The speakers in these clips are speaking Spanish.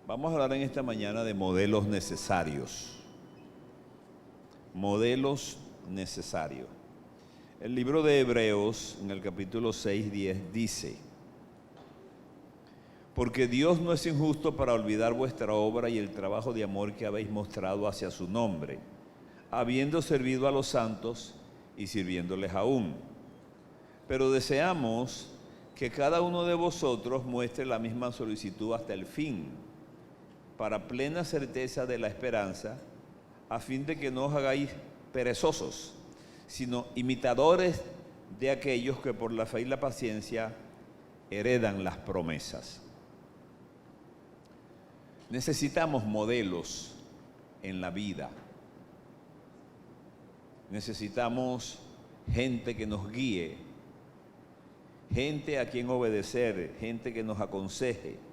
Vamos a hablar en esta mañana de modelos necesarios. Modelos necesarios. El libro de Hebreos, en el capítulo 6:10, dice: porque Dios no es injusto para olvidar vuestra obra y el trabajo de amor que habéis mostrado hacia su nombre, habiendo servido a los santos y sirviéndoles aún. Pero deseamos que cada uno de vosotros muestre la misma solicitud hasta el fin, para plena certeza de la esperanza, a fin de que no os hagáis perezosos, sino imitadores de aquellos que por la fe y la paciencia heredan las promesas. Necesitamos modelos en la vida. Necesitamos gente que nos guíe, gente a quien obedecer, gente que nos aconseje.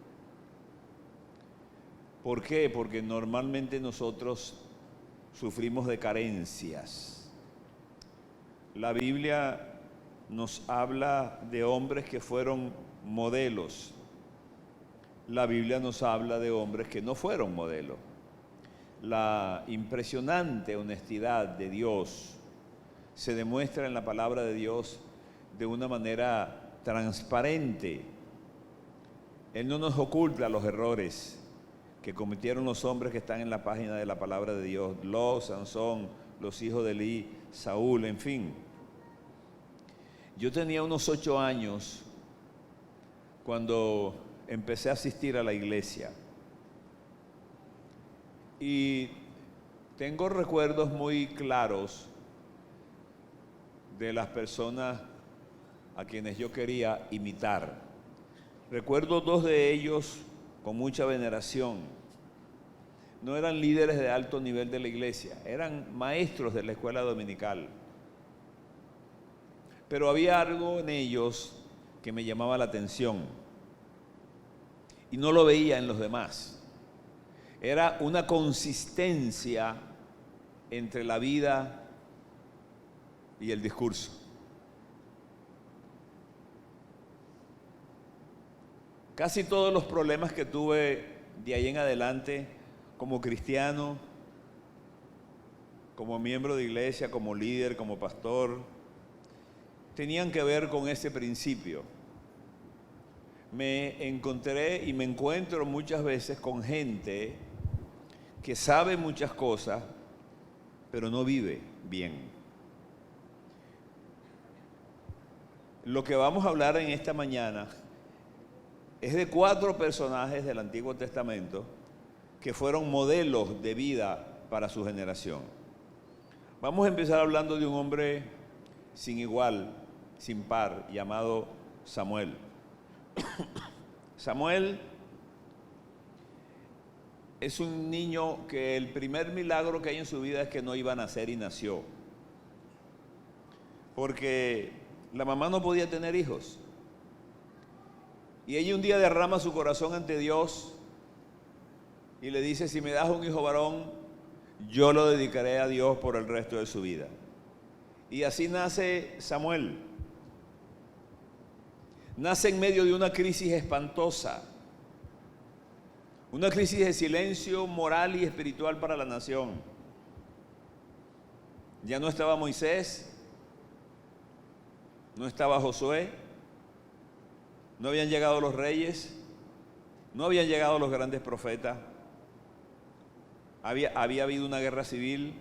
¿Por qué? Porque normalmente nosotros sufrimos de carencias. La Biblia nos habla de hombres que fueron modelos. La Biblia nos habla de hombres que no fueron modelos. La impresionante honestidad de Dios se demuestra en la palabra de Dios de una manera transparente. Él no nos oculta los errores que cometieron los hombres que están en la página de la palabra de Dios: Lot, Sansón, los hijos de Elí, Saúl, en fin. Yo tenía unos 8 años cuando empecé a asistir a la iglesia y tengo recuerdos muy claros de las personas a quienes yo quería imitar. Recuerdo 2 de ellos con mucha veneración. No eran líderes de alto nivel de la iglesia, eran maestros de la escuela dominical. Pero había algo en ellos que me llamaba la atención y no lo veía en los demás. Era una consistencia entre la vida y el discurso. Casi todos los problemas que tuve de ahí en adelante, como cristiano, como miembro de iglesia, como líder, como pastor, tenían que ver con ese principio. Me encontré y me encuentro muchas veces con gente que sabe muchas cosas, pero no vive bien. Lo que vamos a hablar en esta mañana es de 4 personajes del Antiguo Testamento que fueron modelos de vida para su generación. Vamos a empezar hablando de un hombre sin igual, sin par, llamado Samuel. Samuel es un niño que el primer milagro que hay en su vida es que no iba a nacer y nació. Porque la mamá no podía tener hijos. Y ella un día derrama su corazón ante Dios y le dice: si me das un hijo varón, yo lo dedicaré a Dios por el resto de su vida. Y así nace Samuel. Nace en medio de una crisis espantosa, una crisis de silencio moral y espiritual para la nación. Ya no estaba Moisés, no estaba Josué, no habían llegado los reyes, no habían llegado los grandes profetas. Había habido una guerra civil,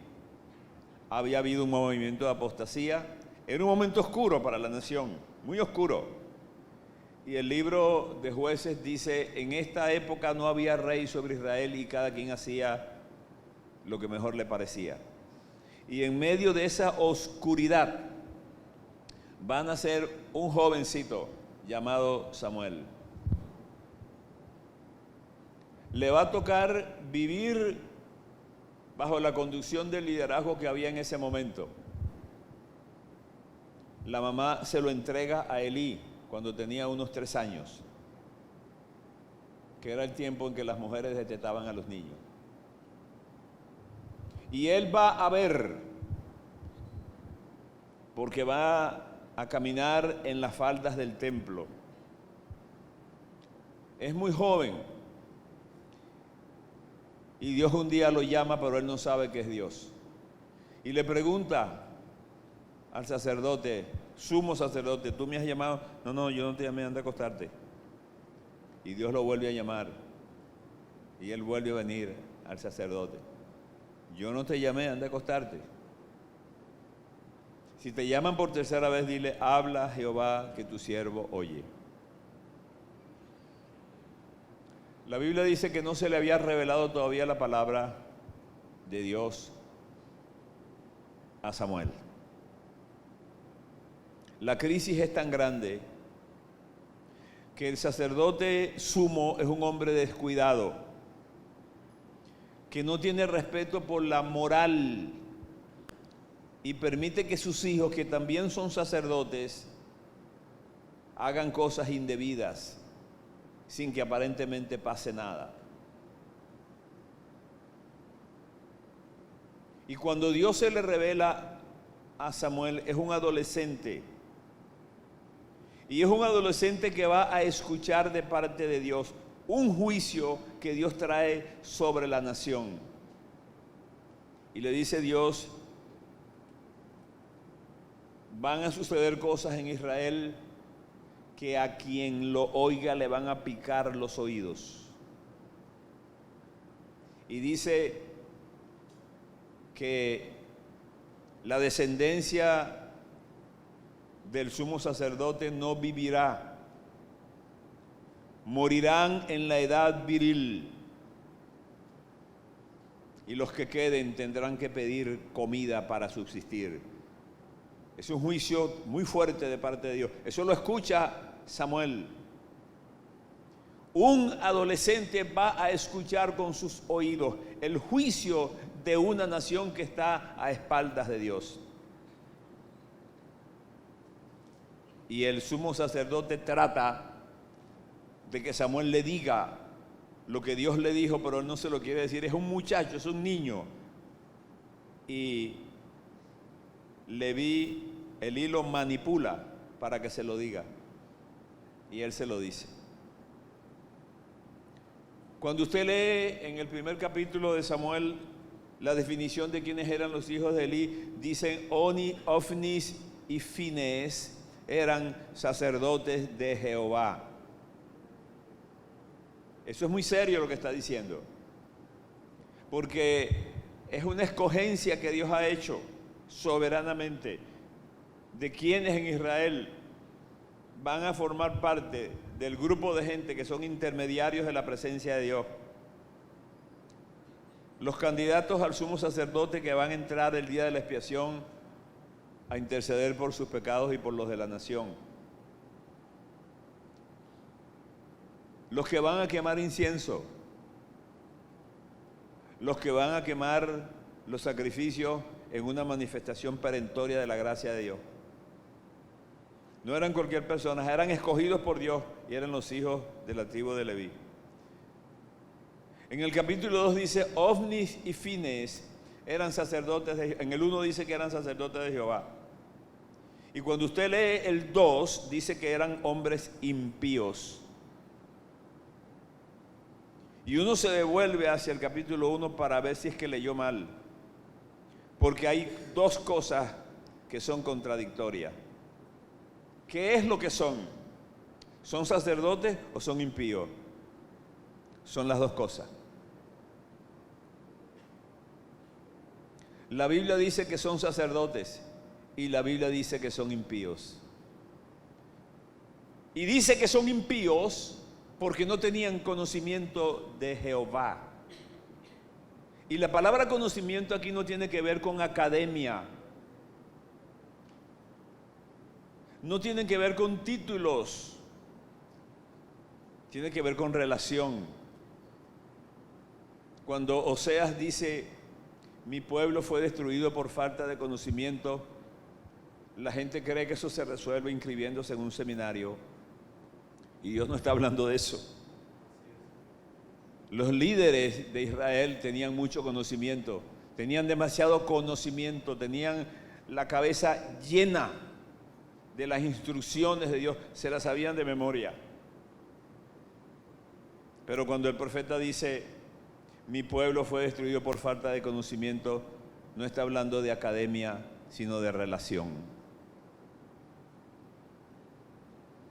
había habido un movimiento de apostasía. Era un momento oscuro para la nación, muy oscuro. Y el libro de Jueces dice: en esta época no había rey sobre Israel y cada quien hacía lo que mejor le parecía. Y en medio de esa oscuridad va a nacer un jovencito llamado Samuel. Le va a tocar vivir bajo la conducción del liderazgo que había en ese momento. La mamá se lo entrega a Elí cuando tenía unos 3 años, que era el tiempo en que las mujeres detestaban a los niños. Y él va a ver, porque va a caminar en las faldas del templo. Es muy joven Y Dios un día lo llama, pero él no sabe que es Dios. Y le pregunta al sacerdote, sumo sacerdote, ¿tú me has llamado? No, yo no te llamé, anda a acostarte. Y Dios lo vuelve a llamar. Y él vuelve a venir al sacerdote. Yo no te llamé, anda a acostarte. Si te llaman por tercera vez, dile, habla Jehová, que tu siervo oye. La Biblia dice que no se le había revelado todavía la palabra de Dios a Samuel. La crisis es tan grande que el sacerdote sumo es un hombre descuidado, que no tiene respeto por la moral y permite que sus hijos, que también son sacerdotes, hagan cosas indebidas sin que aparentemente pase nada. Y cuando Dios se le revela a Samuel, es un adolescente. Y es un adolescente que va a escuchar de parte de Dios un juicio que Dios trae sobre la nación. Y le dice Dios, van a suceder cosas en Israel que a quien lo oiga le van a picar los oídos. Y dice que la descendencia del sumo sacerdote no vivirá, morirán en la edad viril, y los que queden tendrán que pedir comida para subsistir. Es un juicio muy fuerte de parte de Dios. Eso lo escucha Samuel. Un adolescente va a escuchar con sus oídos el juicio de una nación que está a espaldas de Dios. Y el sumo sacerdote trata de que Samuel le diga lo que Dios le dijo, pero él no se lo quiere decir. Es un muchacho, es un niño. Y Elí lo manipula para que se lo diga. Y él se lo dice. Cuando usted lee en el primer capítulo de Samuel la definición de quiénes eran los hijos de Elí, dicen Oni, Ofnis y Finés eran sacerdotes de Jehová. Eso es muy serio lo que está diciendo, porque es una escogencia que Dios ha hecho soberanamente de quienes en Israel van a formar parte del grupo de gente que son intermediarios de la presencia de Dios. Los candidatos al sumo sacerdote que van a entrar el día de la expiación a interceder por sus pecados y por los de la nación. Los que van a quemar incienso, los que van a quemar los sacrificios en una manifestación perentoria de la gracia de Dios. No eran cualquier persona, eran escogidos por Dios y eran los hijos de la tribu de Leví. En el capítulo 2 dice, Ofnis y Finés eran sacerdotes, en el 1 dice que eran sacerdotes de Jehová. Y cuando usted lee el 2, dice que eran hombres impíos. Y uno se devuelve hacia el capítulo 1 para ver si es que leyó mal. Porque hay dos cosas que son contradictorias. ¿Qué es lo que son? ¿Son sacerdotes o son impíos? Son las dos cosas. La Biblia dice que son sacerdotes y la Biblia dice que son impíos. Y dice que son impíos porque no tenían conocimiento de Jehová. Y la palabra conocimiento aquí no tiene que ver con academia. No tiene que ver con títulos. Tiene que ver con relación. Cuando Oseas dice, mi pueblo fue destruido por falta de conocimiento, la gente cree que eso se resuelve inscribiéndose en un seminario. Y Dios no está hablando de eso. Los líderes de Israel tenían mucho conocimiento, tenían demasiado conocimiento, tenían la cabeza llena de las instrucciones de Dios, se las sabían de memoria. Pero cuando el profeta dice, mi pueblo fue destruido por falta de conocimiento, no está hablando de academia, sino de relación.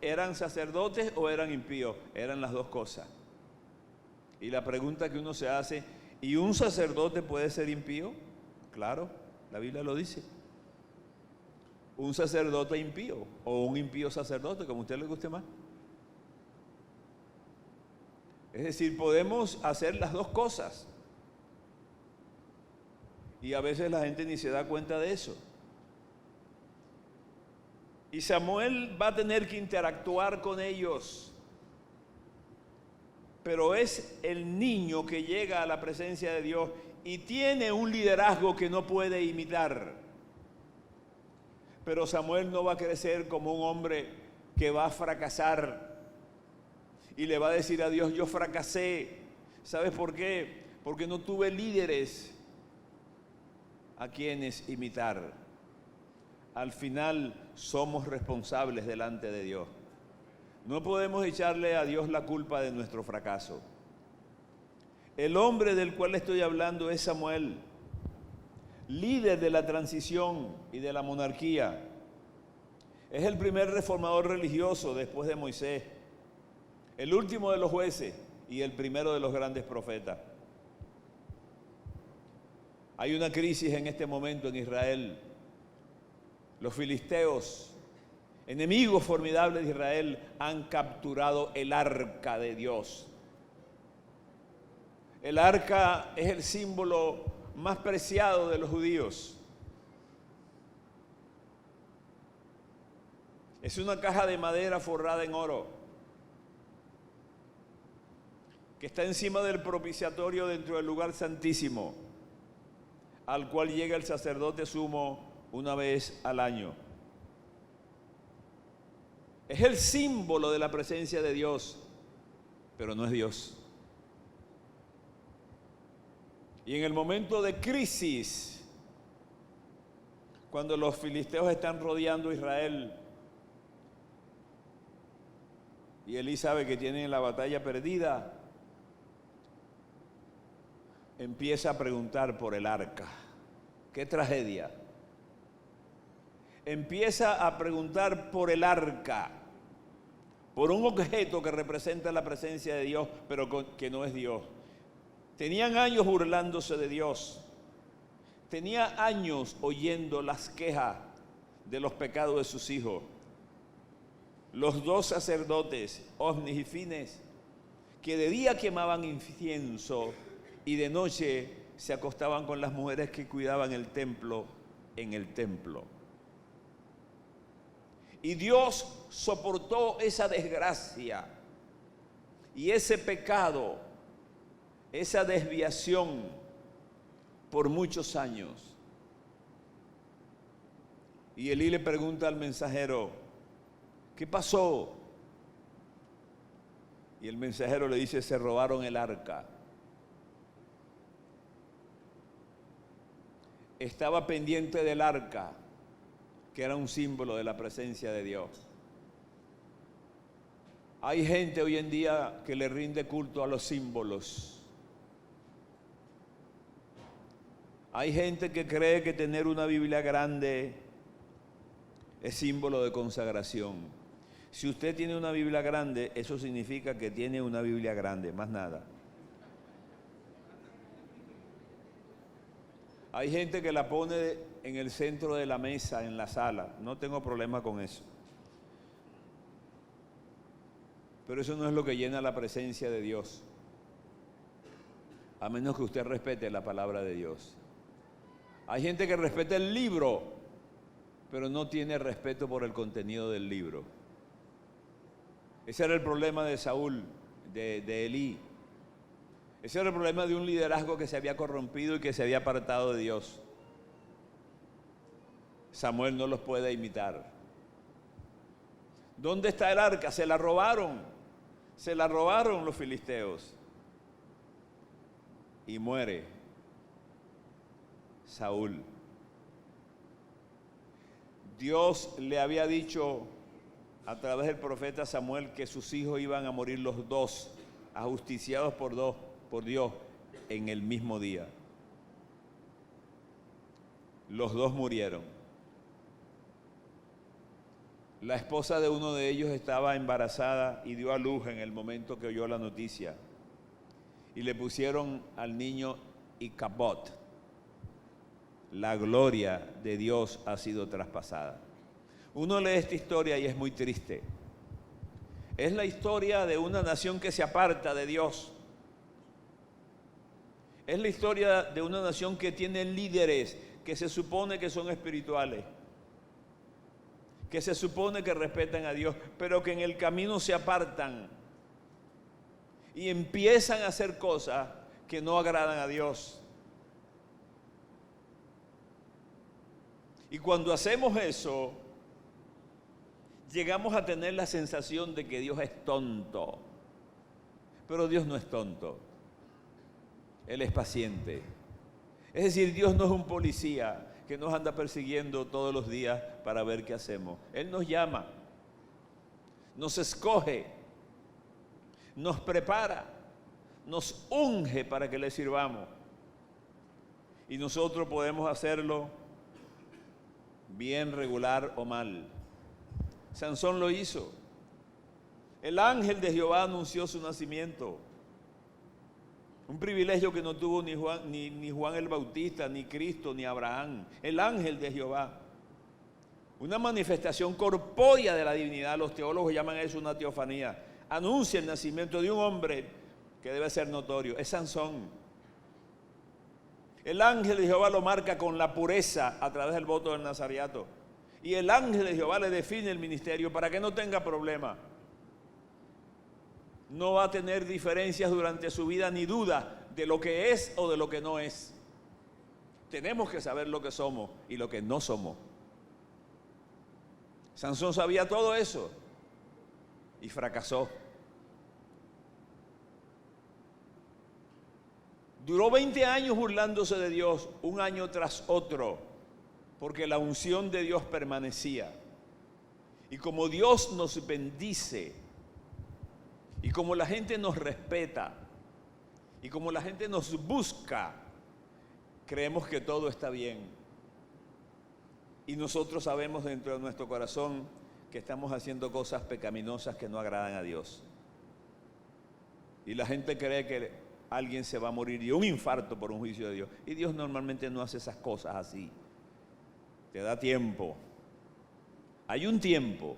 ¿Eran sacerdotes o eran impíos? Eran las dos cosas. Y la pregunta que uno se hace, ¿y un sacerdote puede ser impío? Claro, la Biblia lo dice. Un sacerdote impío o un impío sacerdote, como a usted le guste más. Es decir, podemos hacer las dos cosas. Y a veces la gente ni se da cuenta de eso. Y Samuel va a tener que interactuar con ellos. Pero es el niño que llega a la presencia de Dios y tiene un liderazgo que no puede imitar. Pero Samuel no va a crecer como un hombre que va a fracasar y le va a decir a Dios, yo fracasé. ¿Sabes por qué? Porque no tuve líderes a quienes imitar. Al final somos responsables delante de Dios. No podemos echarle a Dios la culpa de nuestro fracaso. El hombre del cual estoy hablando es Samuel, líder de la transición y de la monarquía. Es el primer reformador religioso después de Moisés, el último de los jueces y el primero de los grandes profetas. Hay una crisis en este momento en Israel. Los filisteos, enemigos formidables de Israel, han capturado el arca de Dios. El arca es el símbolo más preciado de los judíos. Es una caja de madera forrada en oro que está encima del propiciatorio dentro del lugar santísimo, al cual llega el sacerdote sumo una vez al año. Es el símbolo de la presencia de Dios, pero no es Dios. Y en el momento de crisis, cuando los filisteos están rodeando a Israel y Elí sabe que tienen la batalla perdida, empieza a preguntar por el arca. ¡Qué tragedia! Empieza a preguntar por el arca, por un objeto que representa la presencia de Dios, pero que no es Dios. Tenían años burlándose de Dios. Tenía años oyendo las quejas de los pecados de sus hijos. Los dos sacerdotes, Ofni y Fines, que de día quemaban incienso y de noche se acostaban con las mujeres que cuidaban el templo en el templo. Y Dios soportó esa desgracia y ese pecado, esa desviación por muchos años. Y Elí le pregunta al mensajero, ¿qué pasó? Y el mensajero le dice, se robaron el arca. Estaba pendiente del arca, que era un símbolo de la presencia de Dios. Hay gente hoy en día que le rinde culto a los símbolos. Hay gente que cree que tener una Biblia grande es símbolo de consagración. Si usted tiene una Biblia grande, eso significa que tiene una Biblia grande, más nada. Hay gente que la pone en el centro de la mesa, en la sala. No tengo problema con eso. Pero eso no es lo que llena la presencia de Dios. A menos que usted respete la palabra de Dios. Hay gente que respeta el libro, pero no tiene respeto por el contenido del libro. Ese era el problema de Saúl, de Elí. Ese era el problema de un liderazgo que se había corrompido y que se había apartado de Dios. Samuel no los puede imitar. ¿Dónde está el arca? Se la robaron. Se la robaron los filisteos. Y muere Saúl. Dios le había dicho a través del profeta Samuel que sus hijos iban a morir los dos, ajusticiados por Dios, en el mismo día. Los dos murieron. La esposa de uno de ellos estaba embarazada y dio a luz en el momento que oyó la noticia. Y le pusieron al niño Icabod. La gloria de Dios ha sido traspasada. Uno lee esta historia y es muy triste. Es la historia de una nación que se aparta de Dios. Es la historia de una nación que tiene líderes que se supone que son espirituales, que se supone que respetan a Dios, pero que en el camino se apartan y empiezan a hacer cosas que no agradan a Dios. Y cuando hacemos eso, llegamos a tener la sensación de que Dios es tonto. Pero Dios no es tonto. Él es paciente. Es decir, Dios no es un policía que nos anda persiguiendo todos los días para ver qué hacemos. Él nos llama, nos escoge, nos prepara, nos unge para que le sirvamos. Y nosotros podemos hacerlo bien, regular o mal. Sansón lo hizo. El ángel de Jehová anunció su nacimiento. Un privilegio que no tuvo ni Juan el Bautista, ni Cristo, ni Abraham. El ángel de Jehová. Una manifestación corpórea de la divinidad. Los teólogos llaman eso una teofanía. Anuncia el nacimiento de un hombre que debe ser notorio. Es Sansón. El ángel de Jehová lo marca con la pureza a través del voto del Nazariato. Y el ángel de Jehová le define el ministerio para que no tenga problema. No va a tener diferencias durante su vida ni duda de lo que es o de lo que no es. Tenemos que saber lo que somos y lo que no somos. Sansón sabía todo eso y fracasó. Duró 20 años burlándose de Dios, un año tras otro, porque la unción de Dios permanecía. Y como Dios nos bendice, y como la gente nos respeta, y como la gente nos busca, creemos que todo está bien. Y nosotros sabemos dentro de nuestro corazón que estamos haciendo cosas pecaminosas que no agradan a Dios. Y la gente cree que alguien se va a morir de un infarto por un juicio de Dios. Y Dios normalmente no hace esas cosas así. Te da tiempo. Hay un tiempo.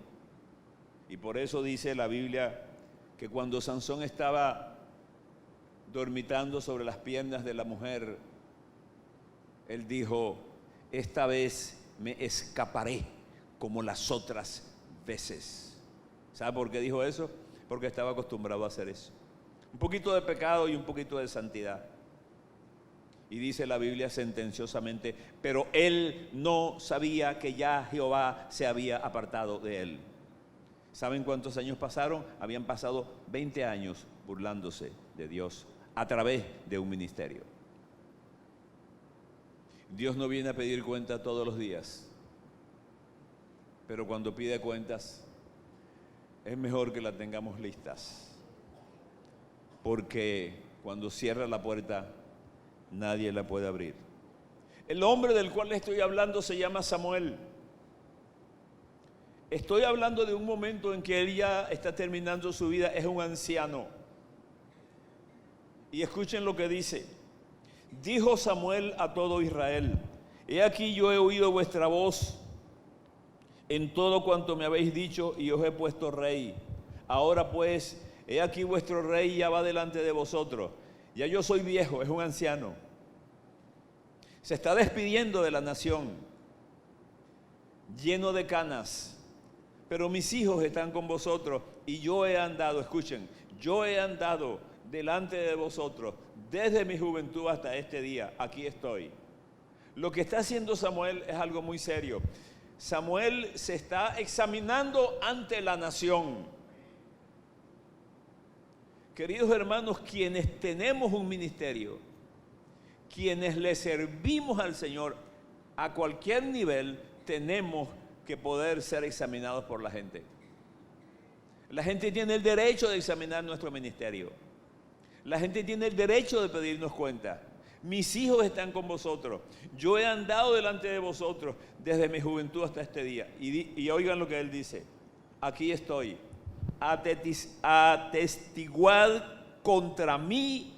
Y por eso dice la Biblia que cuando Sansón estaba dormitando sobre las piernas de la mujer, él dijo: esta vez me escaparé como las otras veces. ¿Sabe por qué dijo eso? Porque estaba acostumbrado a hacer eso. Un poquito de pecado y un poquito de santidad. Y dice la Biblia sentenciosamente: pero él no sabía que ya Jehová se había apartado de él. ¿Saben cuántos años pasaron? Habían pasado 20 años burlándose de Dios a través de un ministerio. Dios no viene a pedir cuenta todos los días, pero cuando pide cuentas es mejor que la tengamos listas, porque cuando cierra la puerta nadie la puede abrir. El hombre del cual le estoy hablando se llama Samuel. Estoy hablando de un momento en que él ya está terminando su vida, es un anciano. Y escuchen lo que dice: dijo Samuel a todo Israel: he aquí yo he oído vuestra voz en todo cuanto me habéis dicho y os he puesto rey. Ahora pues, he aquí vuestro rey ya va delante de vosotros. Ya yo soy viejo, es un anciano. Se está despidiendo de la nación, lleno de canas. Pero mis hijos están con vosotros y yo he andado, escuchen, yo he andado delante de vosotros desde mi juventud hasta este día. Aquí estoy. Lo que está haciendo Samuel es algo muy serio. Samuel se está examinando ante la nación. Queridos hermanos, quienes tenemos un ministerio, quienes le servimos al Señor a cualquier nivel, tenemos que poder ser examinados por la gente. La gente tiene el derecho de examinar nuestro ministerio. La gente tiene el derecho de pedirnos cuenta. Mis hijos están con vosotros. Yo he andado delante de vosotros desde mi juventud hasta este día. Y oigan lo que él dice. Aquí estoy. Atestiguad contra mí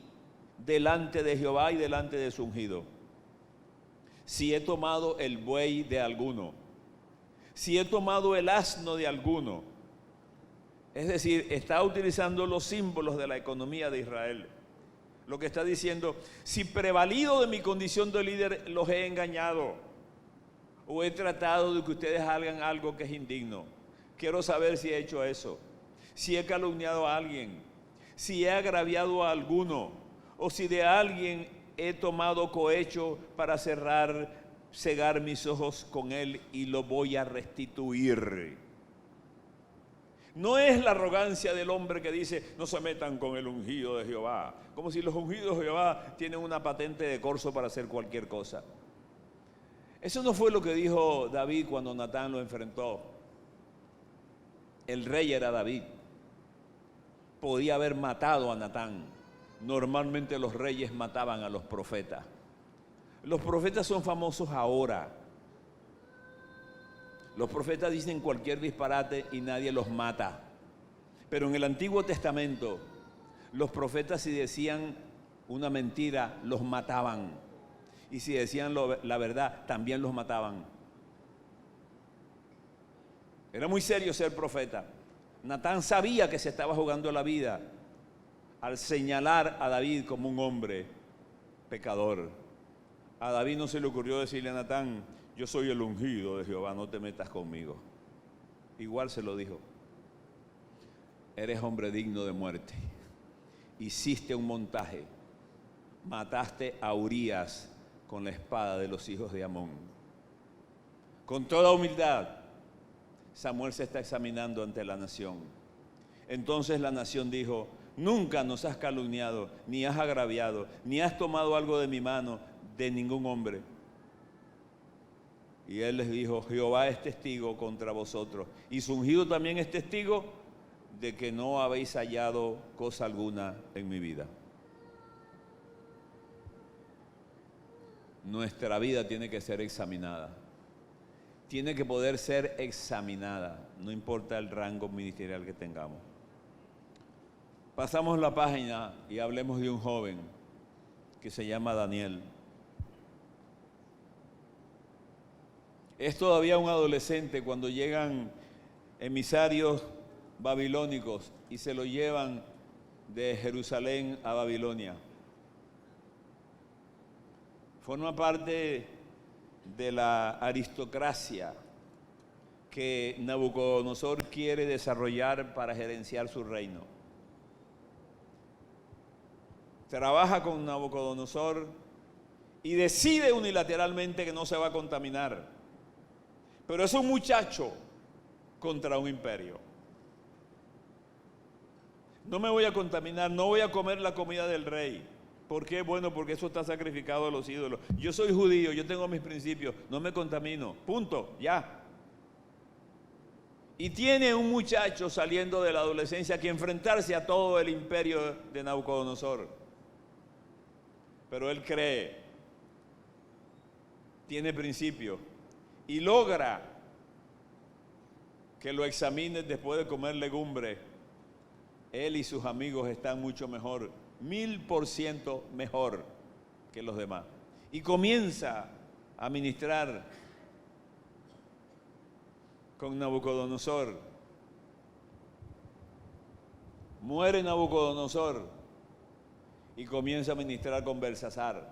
delante de Jehová y delante de su ungido. Si he tomado el buey de alguno, si he tomado el asno de alguno. Es decir, está utilizando los símbolos de la economía de Israel. Lo que está diciendo, si prevalido de mi condición de líder los he engañado o he tratado de que ustedes hagan algo que es indigno, quiero saber si he hecho eso, si he calumniado a alguien, si he agraviado a alguno o si de alguien he tomado cohecho para cegar mis ojos con él y lo voy a restituir. No es la arrogancia del hombre que dice, no se metan con el ungido de Jehová. Como si los ungidos de Jehová tienen una patente de corso para hacer cualquier cosa. Eso no fue lo que dijo David cuando Natán lo enfrentó. El rey era David. Podía haber matado a Natán. Normalmente los reyes mataban a los profetas. Los profetas son famosos ahora. Los profetas dicen cualquier disparate y nadie los mata. Pero en el Antiguo Testamento, los profetas si decían una mentira, los mataban. Y si decían la verdad, también los mataban. Era muy serio ser profeta. Natán sabía que se estaba jugando la vida al señalar a David como un hombre pecador. A David no se le ocurrió decirle a Natán, yo soy el ungido de Jehová, no te metas conmigo. Igual se lo dijo. Eres hombre digno de muerte. Hiciste un montaje. Mataste a Urías con la espada de los hijos de Amón. Con toda humildad, Samuel se está examinando ante la nación. Entonces la nación dijo, nunca nos has calumniado, ni has agraviado, ni has tomado algo de mi mano, de ningún hombre. Y él les dijo, Jehová es testigo contra vosotros. Y su ungido también es testigo de que no habéis hallado cosa alguna en mi vida. Nuestra vida tiene que ser examinada. Tiene que poder ser examinada, no importa el rango ministerial que tengamos. Pasamos la página y hablemos de un joven que se llama Daniel. Es todavía un adolescente cuando llegan emisarios babilónicos y se lo llevan de Jerusalén a Babilonia. Forma parte de la aristocracia que Nabucodonosor quiere desarrollar para gerenciar su reino. Trabaja con Nabucodonosor y decide unilateralmente que no se va a contaminar. Pero es un muchacho contra un imperio. No me voy a contaminar, no voy a comer la comida del rey. ¿Por qué? Bueno, porque eso está sacrificado a los ídolos. Yo soy judío, yo tengo mis principios, no me contamino. Punto, ya. Y tiene un muchacho saliendo de la adolescencia que enfrentarse a todo el imperio de Nabucodonosor. Pero él cree, tiene principios. Y logra que lo examinen después de comer legumbre. Él y sus amigos están mucho mejor, 1000% mejor que los demás. Y comienza a ministrar con Nabucodonosor. Muere Nabucodonosor y comienza a ministrar con Belsasar.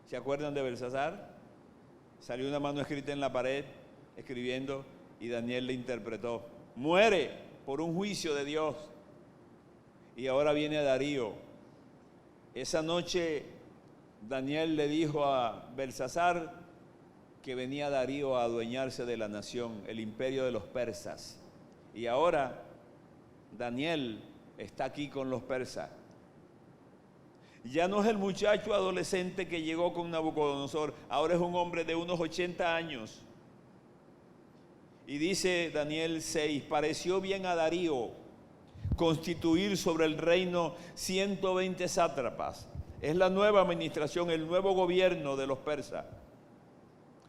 ¿Se acuerdan de Belsasar? Salió una mano escrita en la pared, escribiendo, y Daniel le interpretó. Muere por un juicio de Dios. Y ahora viene Darío. Esa noche Daniel le dijo a Belsasar que venía Darío a adueñarse de la nación, el imperio de los persas. Y ahora Daniel está aquí con los persas. Ya no es el muchacho adolescente que llegó con Nabucodonosor, ahora es un hombre de unos 80 años. Y dice Daniel 6, pareció bien a Darío constituir sobre el reino 120 sátrapas. Es la nueva administración, el nuevo gobierno de los persas.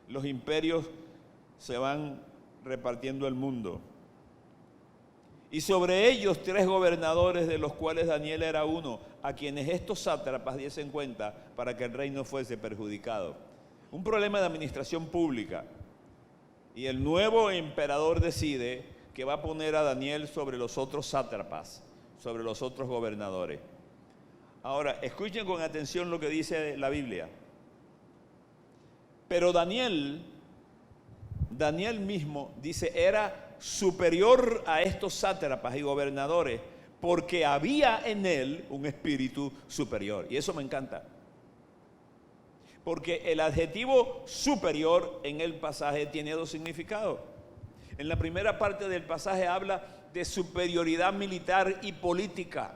Los imperios se van repartiendo el mundo. Y sobre ellos 3 gobernadores, de los cuales Daniel era uno, a quienes estos sátrapas diesen cuenta para que el reino fuese perjudicado. Un problema de administración pública. Y el nuevo emperador decide que va a poner a Daniel sobre los otros sátrapas, sobre los otros gobernadores. Ahora, escuchen con atención lo que dice la Biblia. Pero Daniel mismo dice, era superior a estos sátrapas y gobernadores, porque había en él un espíritu superior. Y eso me encanta. Porque el adjetivo superior en el pasaje tiene 2 significados. En la primera parte del pasaje habla de superioridad militar y política.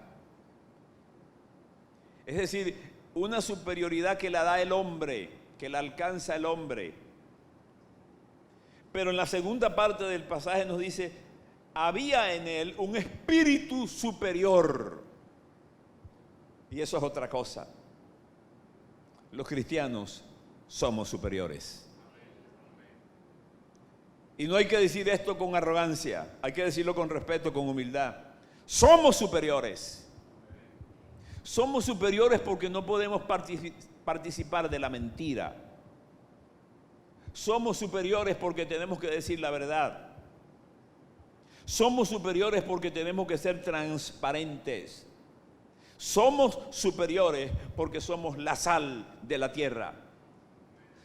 Es decir, una superioridad que la da el hombre, que la alcanza el hombre. Pero en la segunda parte del pasaje nos dice, había en él un espíritu superior. Y eso es otra cosa. Los cristianos somos superiores. Y no hay que decir esto con arrogancia, hay que decirlo con respeto, con humildad. Somos superiores. Somos superiores porque no podemos participar de la mentira. Somos superiores porque tenemos que decir la verdad. Somos superiores porque tenemos que ser transparentes. Somos superiores porque somos la sal de la tierra.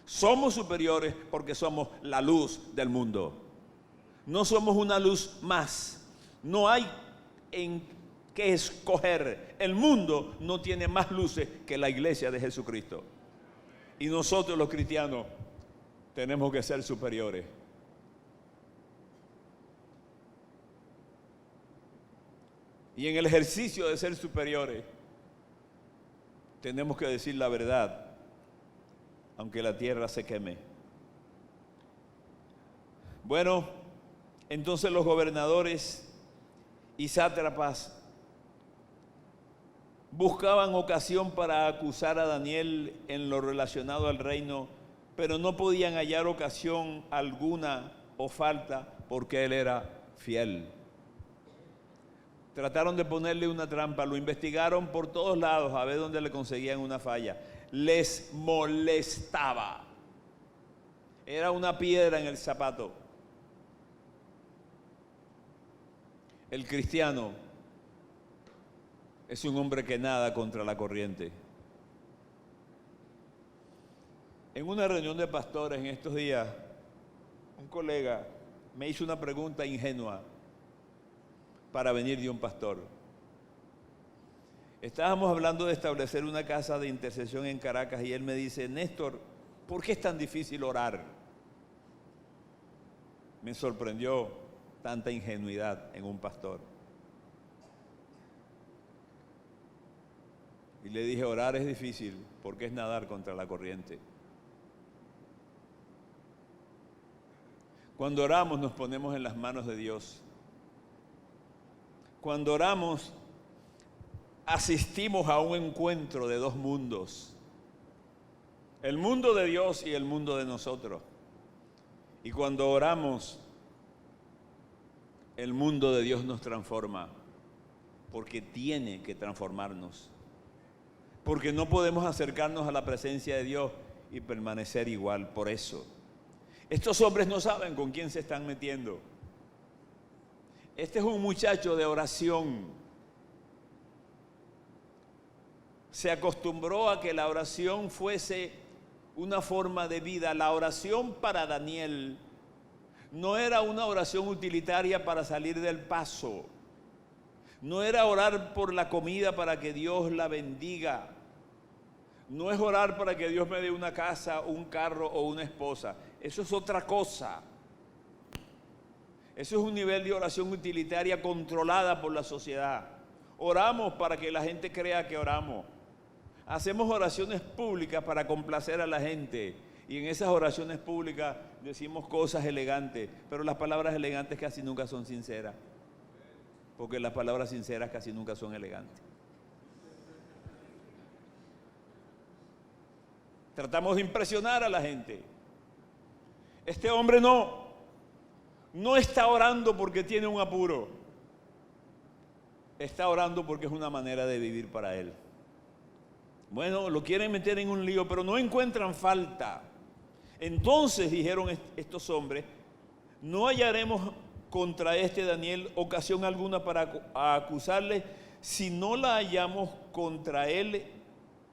Somos superiores porque somos la luz del mundo. No somos una luz más. No hay en qué escoger. El mundo no tiene más luces que la iglesia de Jesucristo. Y nosotros los cristianos tenemos que ser superiores. Y en el ejercicio de ser superiores, tenemos que decir la verdad, aunque la tierra se queme. Bueno, entonces los gobernadores y sátrapas buscaban ocasión para acusar a Daniel en lo relacionado al reino, pero no podían hallar ocasión alguna o falta porque él era fiel. Trataron de ponerle una trampa, lo investigaron por todos lados a ver dónde le conseguían una falla. Les molestaba. Era una piedra en el zapato. El cristiano es un hombre que nada contra la corriente. En una reunión de pastores en estos días, un colega me hizo una pregunta ingenua para venir de un pastor. Estábamos hablando de establecer una casa de intercesión en Caracas y él me dice, Néstor, ¿por qué es tan difícil orar? Me sorprendió tanta ingenuidad en un pastor. Y le dije, orar es difícil porque es nadar contra la corriente. Cuando oramos nos ponemos en las manos de Dios. Cuando oramos, asistimos a un encuentro de 2 mundos. El mundo de Dios y el mundo de nosotros. Y cuando oramos, el mundo de Dios nos transforma. Porque tiene que transformarnos. Porque no podemos acercarnos a la presencia de Dios y permanecer igual. Por eso, estos hombres no saben con quién se están metiendo. Este es un muchacho de oración. Se acostumbró a que la oración fuese una forma de vida. La oración para Daniel no era una oración utilitaria para salir del paso. No era orar por la comida para que Dios la bendiga. No es orar para que Dios me dé una casa, un carro o una esposa. Eso es otra cosa. Eso es un nivel de oración utilitaria controlada por la sociedad. Oramos para que la gente crea que oramos. Hacemos oraciones públicas para complacer a la gente. Y en esas oraciones públicas decimos cosas elegantes, pero las palabras elegantes casi nunca son sinceras. porque las palabras sinceras casi nunca son elegantes. Tratamos de impresionar a la gente. Este hombre no está orando porque tiene un apuro. Está orando porque es una manera de vivir para él. Bueno, lo quieren meter en un lío, pero no encuentran falta. Entonces dijeron estos hombres, no hallaremos contra este Daniel ocasión alguna para acusarle si no la hallamos contra él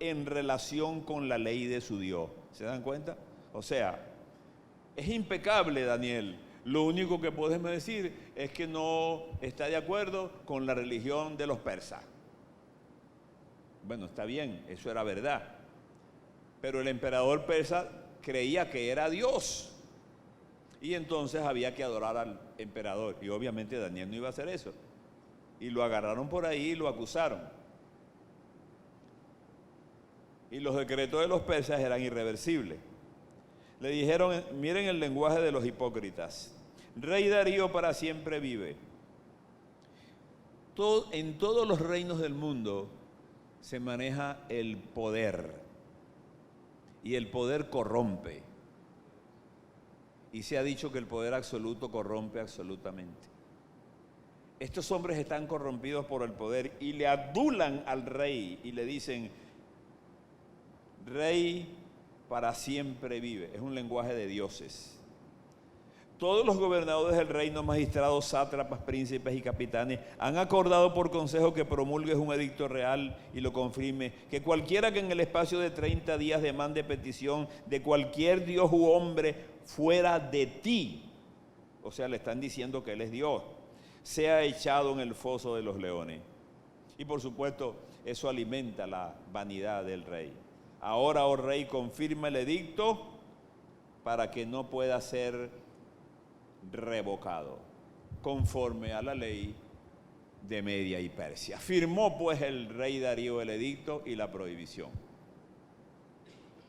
en relación con la ley de su Dios. ¿Se dan cuenta? O sea, es impecable Daniel. Lo único que podemos decir es que no está de acuerdo con la religión de los persas. Bueno, está bien, eso era verdad. Pero el emperador persa creía que era Dios. Y entonces había que adorar al emperador. Y obviamente Daniel no iba a hacer eso. Y lo agarraron por ahí y lo acusaron. Y los decretos de los persas eran irreversibles. Le dijeron, miren el lenguaje de los hipócritas. Rey Darío para siempre vive. En todos los reinos del mundo se maneja el poder. Y el poder corrompe. Y se ha dicho que el poder absoluto corrompe absolutamente. Estos hombres están corrompidos por el poder y le adulan al rey y le dicen, Rey para siempre vive. Es un lenguaje de dioses. Todos los gobernadores del reino, magistrados, sátrapas, príncipes y capitanes han acordado por consejo que promulgues un edicto real y lo confirme, que cualquiera que en el espacio de 30 días demande petición de cualquier dios u hombre fuera de ti, o sea, le están diciendo que él es Dios, sea echado en el foso de los leones. Y por supuesto, eso alimenta la vanidad del rey. Ahora, oh rey, confirma el edicto para que no pueda ser revocado, conforme a la ley de Media y Persia. Firmó pues el rey Darío el edicto y la prohibición.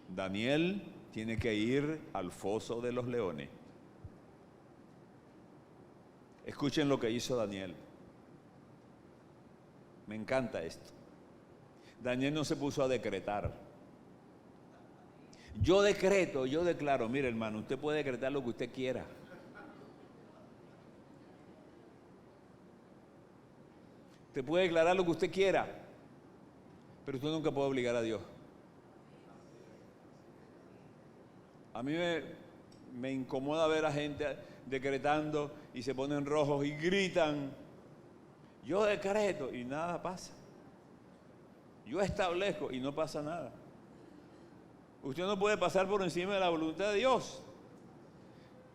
Daniel tiene que ir al foso de los leones. Escuchen lo que hizo Daniel. Me encanta esto. Daniel no se puso a decretar. Yo decreto, yo declaro. Mire, hermano, usted puede decretar lo que usted quiera. Usted puede declarar lo que usted quiera, pero usted nunca puede obligar a Dios. A mí me incomoda ver a gente decretando y se ponen rojos y gritan. Yo decreto y nada pasa. Yo establezco y no pasa nada. Usted no puede pasar por encima de la voluntad de Dios.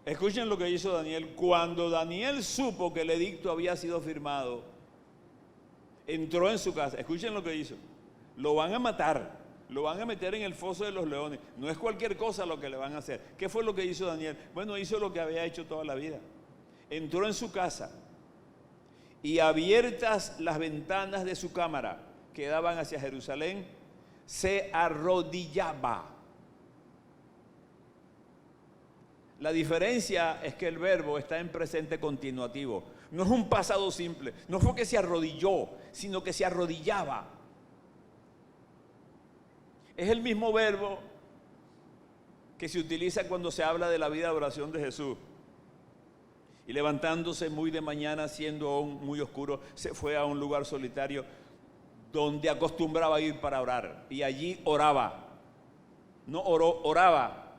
Escuchen lo que hizo Daniel. Cuando Daniel supo que el edicto había sido firmado, entró en su casa. Escuchen lo que hizo. Lo van a matar. Lo van a meter en el foso de los leones. No es cualquier cosa lo que le van a hacer. ¿Qué fue lo que hizo Daniel? Bueno, hizo lo que había hecho toda la vida. Entró en su casa y abiertas las ventanas de su cámara que daban hacia Jerusalén, se arrodillaba. La diferencia es que el verbo está en presente continuativo. No es un pasado simple. No fue que se arrodilló, sino que se arrodillaba. Es el mismo verbo que se utiliza cuando se habla de la vida de oración de Jesús. Y levantándose muy de mañana, siendo aún muy oscuro, se fue a un lugar solitario donde acostumbraba ir para orar. Y allí oraba. No oró, oraba.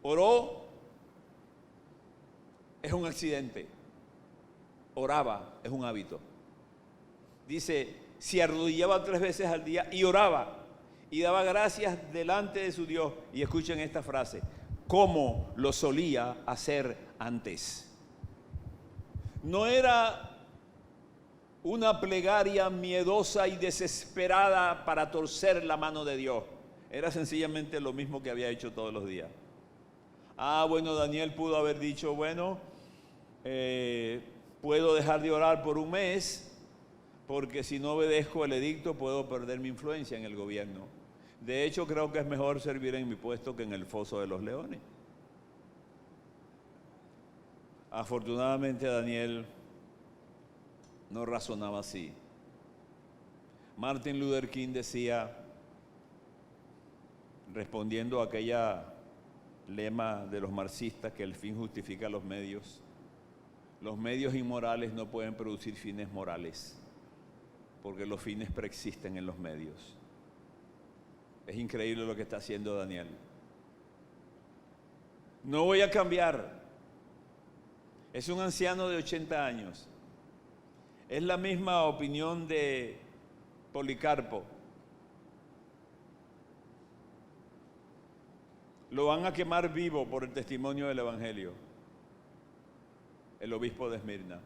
Oró es un accidente. Oraba es un hábito. Dice, se arrodillaba 3 veces al día y oraba. Y daba gracias delante de su Dios. Y escuchen esta frase, como lo solía hacer antes. No era una plegaria miedosa y desesperada para torcer la mano de Dios. Era sencillamente lo mismo que había hecho todos los días. Bueno, Daniel pudo haber dicho, bueno, puedo dejar de orar por un mes, porque si no obedezco el edicto puedo perder mi influencia en el gobierno. De hecho, creo que es mejor servir en mi puesto que en el foso de los leones. Afortunadamente, Daniel no razonaba así. Martin Luther King decía, respondiendo a aquella lema de los marxistas, que el fin justifica los medios inmorales no pueden producir fines morales, porque los fines preexisten en los medios. Es increíble lo que está haciendo Daniel. No voy a cambiar. Es un anciano de 80 años. Es la misma opinión de Policarpo. Lo van a quemar vivo por el testimonio del Evangelio. El obispo de Esmirna.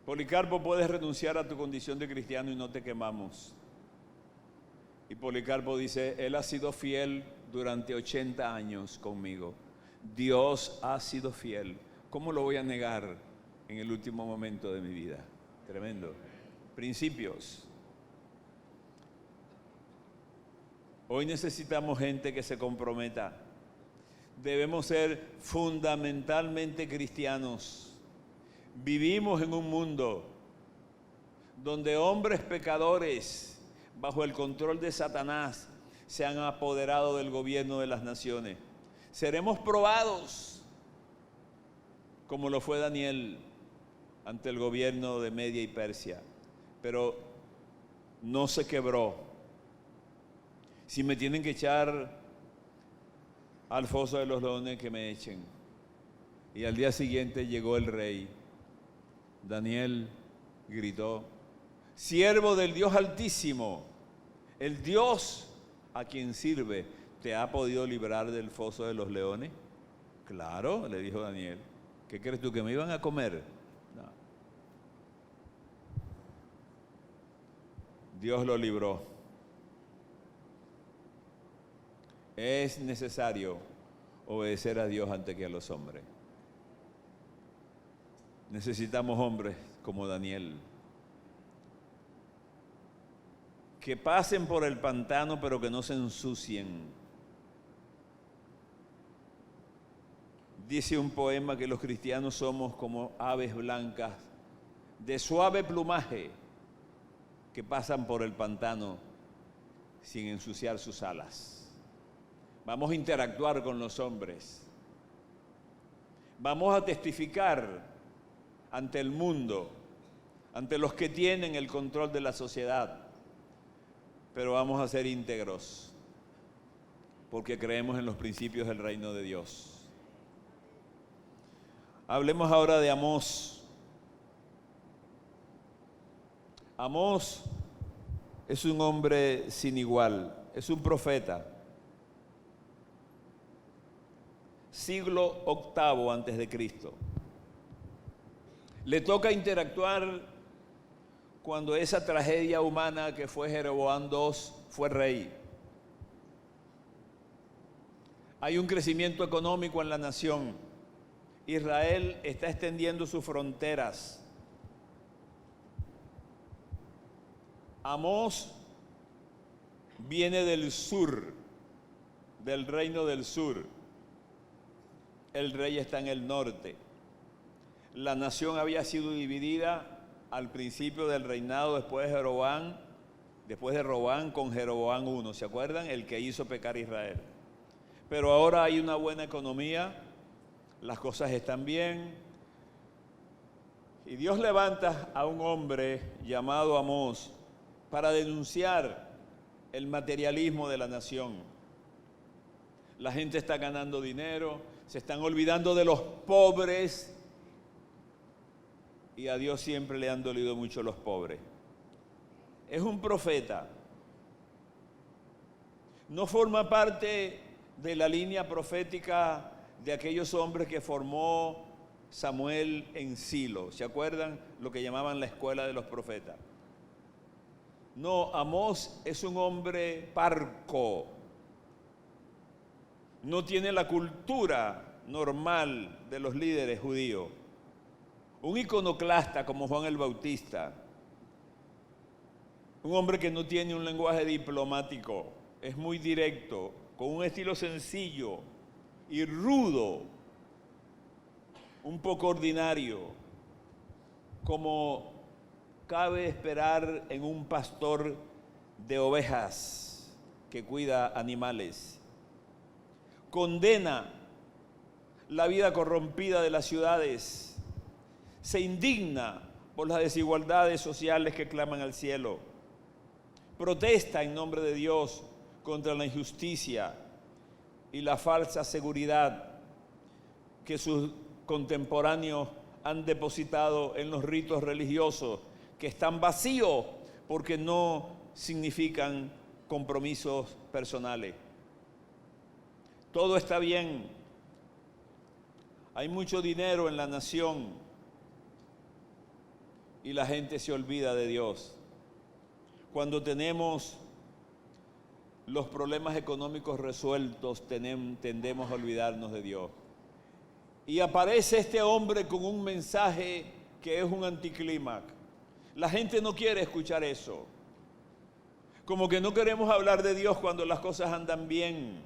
Policarpo, puedes renunciar a tu condición de cristiano y no te quemamos. Y Policarpo dice, él ha sido fiel durante 80 años conmigo. Dios ha sido fiel. ¿Cómo lo voy a negar en el último momento de mi vida? Tremendo. Principios. Hoy necesitamos gente que se comprometa. Debemos ser fundamentalmente cristianos. Vivimos en un mundo donde hombres pecadores, bajo el control de Satanás, se han apoderado del gobierno de las naciones. Seremos probados, como lo fue Daniel ante el gobierno de Media y Persia, pero no se quebró. Si me tienen que echar al foso de los leones, que me echen. Y al día siguiente llegó el rey. Daniel gritó, siervo del Dios Altísimo, el Dios a quien sirve, ¿te ha podido librar del foso de los leones? Claro, le dijo Daniel. ¿Qué crees tú, que me iban a comer? No. Dios lo libró. Es necesario obedecer a Dios antes que a los hombres. Necesitamos hombres como Daniel, que pasen por el pantano pero que no se ensucien. Dice un poema que los cristianos somos como aves blancas de suave plumaje que pasan por el pantano sin ensuciar sus alas. Vamos a interactuar con los hombres. Vamos a testificar ante el mundo, ante los que tienen el control de la sociedad. Pero vamos a ser íntegros, porque creemos en los principios del reino de Dios. Hablemos ahora de Amós. Amós es un hombre sin igual, es un profeta. Siglo VIII antes de Cristo. Le toca interactuar cuando esa tragedia humana que fue Jeroboam II fue rey. Hay un crecimiento económico en la nación. Israel está extendiendo sus fronteras. Amós viene del sur, del reino del sur. El rey está en el norte. La nación había sido dividida al principio del reinado después de Roboam con Jeroboam I, ¿se acuerdan? El que hizo pecar a Israel. Pero ahora hay una buena economía, las cosas están bien, y Dios levanta a un hombre llamado Amós para denunciar el materialismo de la nación. La gente está ganando dinero, se están olvidando de los pobres, y a Dios siempre le han dolido mucho los pobres. Es un profeta. No forma parte de la línea profética de aquellos hombres que formó Samuel en Silo. ¿Se acuerdan lo que llamaban la escuela de los profetas? No, Amós es un hombre parco. No tiene la cultura normal de los líderes judíos. Un iconoclasta como Juan el Bautista. Un hombre que no tiene un lenguaje diplomático. Es muy directo, con un estilo sencillo y rudo. Un poco ordinario. Como cabe esperar en un pastor de ovejas que cuida animales. Condena la vida corrompida de las ciudades. Se indigna por las desigualdades sociales que claman al cielo. Protesta en nombre de Dios contra la injusticia y la falsa seguridad que sus contemporáneos han depositado en los ritos religiosos, que están vacíos porque no significan compromisos personales. Todo está bien. Hay mucho dinero en la nación y la gente se olvida de Dios. Cuando tenemos los problemas económicos resueltos, tendemos a olvidarnos de Dios. Y aparece este hombre con un mensaje que es un anticlímax. La gente no quiere escuchar eso. Como que no queremos hablar de Dios cuando las cosas andan bien.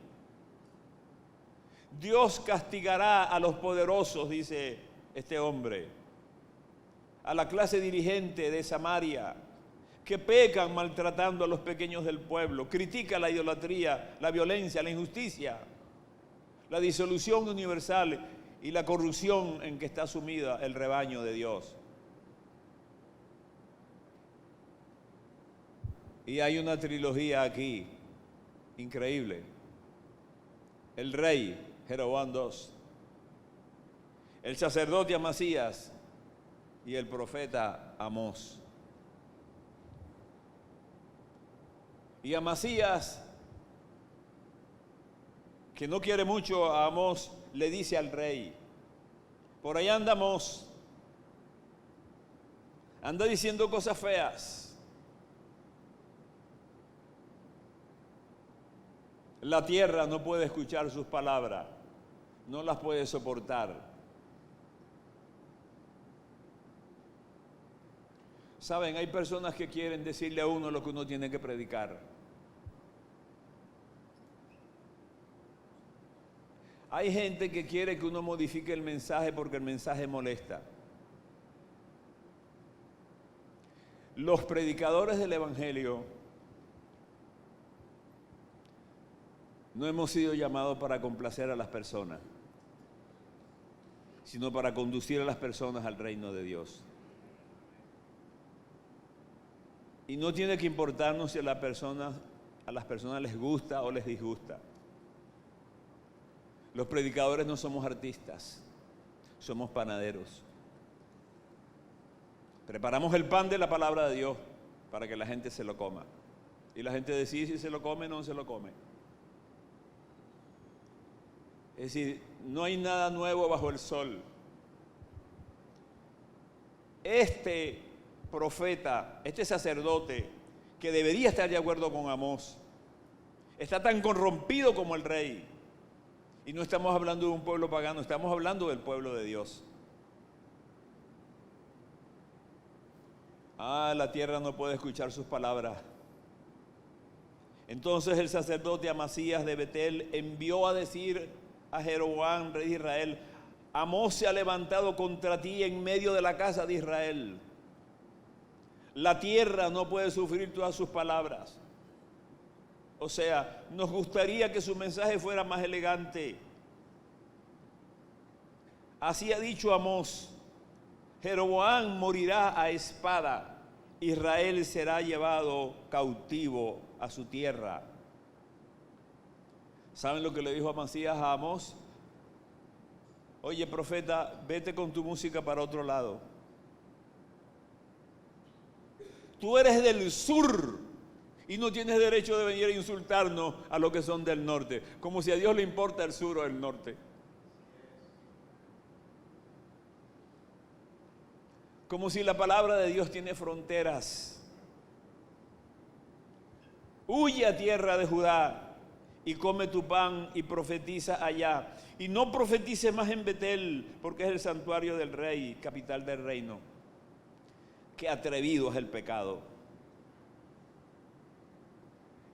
Dios castigará a los poderosos, dice este hombre, a la clase dirigente de Samaria, que pecan maltratando a los pequeños del pueblo. Critica la idolatría, la violencia, la injusticia, la disolución universal y la corrupción en que está sumida el rebaño de Dios. Y hay una trilogía aquí, increíble. El rey Jeroboam II, el sacerdote Amasías y el profeta Amós. Y Amasías, que no quiere mucho a Amós, le dice al rey: por ahí andamos, anda diciendo cosas feas. La tierra no puede escuchar sus palabras, no las puede soportar. Saben, hay personas que quieren decirle a uno lo que uno tiene que predicar. Hay gente que quiere que uno modifique el mensaje porque el mensaje molesta. Los predicadores del Evangelio no hemos sido llamados para complacer a las personas, sino para conducir a las personas al reino de Dios. Y no tiene que importarnos si a las personas les gusta o les disgusta. Los predicadores no somos artistas, somos panaderos. Preparamos el pan de la palabra de Dios para que la gente se lo coma. Y la gente decide si se lo come o no se lo come. Es decir, no hay nada nuevo bajo el sol. Este profeta, este sacerdote, que debería estar de acuerdo con Amós, está tan corrompido como el rey. Y no estamos hablando de un pueblo pagano, estamos hablando del pueblo de Dios. La tierra no puede escuchar sus palabras. Entonces el sacerdote Amasías de Betel envió a decir a Jeroboam, rey de Israel: Amós se ha levantado contra ti en medio de la casa de Israel. La tierra no puede sufrir todas sus palabras. O sea, nos gustaría que su mensaje fuera más elegante. Así ha dicho Amós: Jeroboam morirá a espada, Israel será llevado cautivo a su tierra. ¿Saben lo que le dijo Amasías a Amós? Oye, profeta, vete con tu música para otro lado. Tú eres del sur y no tienes derecho de venir a insultarnos a los que son del norte, como si a Dios le importa el sur o el norte. Como si la palabra de Dios tiene fronteras. Huye a tierra de Judá y come tu pan y profetiza allá. Y no profetice más en Betel, porque es el santuario del rey, capital del reino. Qué atrevido es el pecado.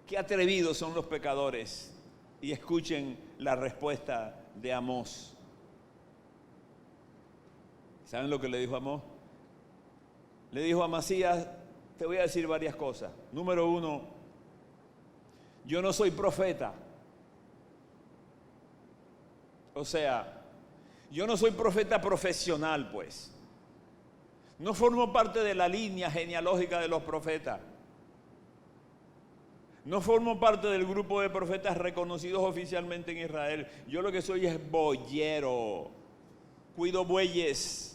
Qué atrevidos son los pecadores. Y escuchen la respuesta de Amós. ¿Saben lo que le dijo Amós? le dijo a Amasías, te voy a decir varias cosas. Número uno, yo no soy profeta. O sea, yo no soy profeta profesional, pues. No formo parte de la línea genealógica de los profetas. No formo parte del grupo de profetas reconocidos oficialmente en Israel. Yo lo que soy es boyero. Cuido bueyes.